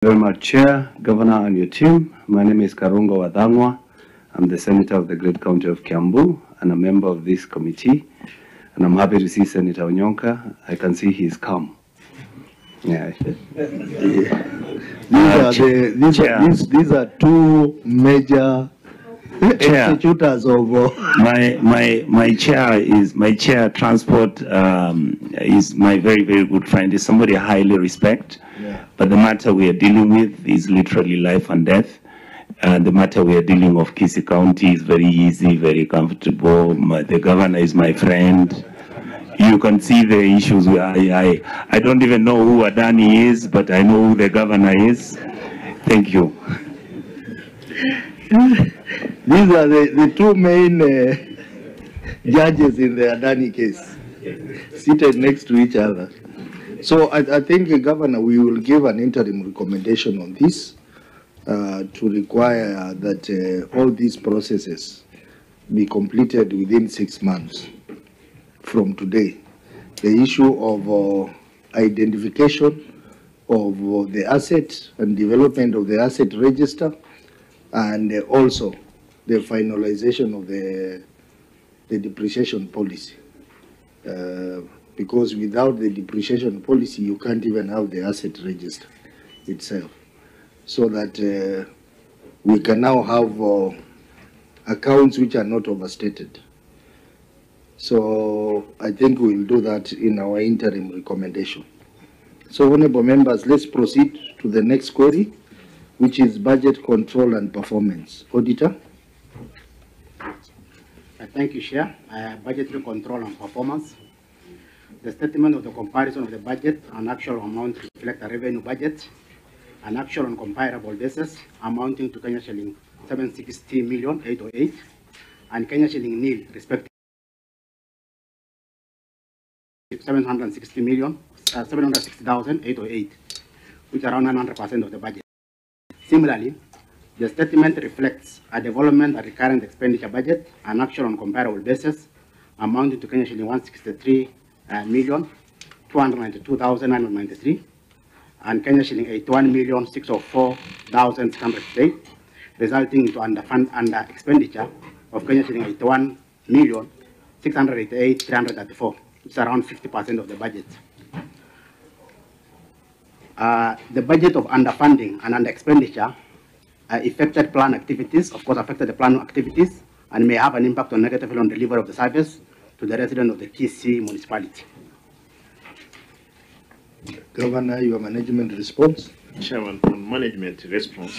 Very much, Chair, Governor, and your team. My name is Karungo Wadhangwa. I'm the Senator of the Great County of Kiambu and a member of this committee. And I'm happy to see Senator Onyonka. I can see he's calm. Yeah. These are two major executors of my chair transport is my very good friend. Is somebody I highly respect. Yeah. But the matter we are dealing with is literally life and death. The matter we are dealing with Kisii County is very easy, very comfortable. The governor is my friend. You can see the issues. I don't even know who Adani is, but I know who the governor is. Thank you. These are the two main judges in the Adani case, seated next to each other. So I think, Governor, we will give an interim recommendation on this to require that all these processes be completed within 6 months from today. The issue of identification of the asset and development of the asset register, and also the finalization of the depreciation policy. Because without the depreciation policy, you can't even have the asset register itself. So that we can now have accounts which are not overstated. So I think we'll do that in our interim recommendation. So, honorable members, let's proceed to the next query, which is budget control and performance. Auditor. Thank you, Chair. Budgetary control and performance. The statement of the comparison of the budget and actual amount reflect a revenue budget, an actual on comparable basis amounting to Kenya shilling 760,808 and Kenya shilling nil, respectively 760,808, which are around 900% of the budget. Similarly, the statement reflects a development and recurrent expenditure budget, an actual on comparable basis amounting to Kenya shilling 163,292,993 and Kenya shilling 81,604,608, resulting into under expenditure of Kenya shilling 81,688,334, which is around 50% of the budget. The budget of underfunding and under expenditure affected plan activities, of course affected the plan activities, and may have an impact on negatively on delivery of the service to the resident of the Kisii municipality. Governor, your management response. Chairman, on management response,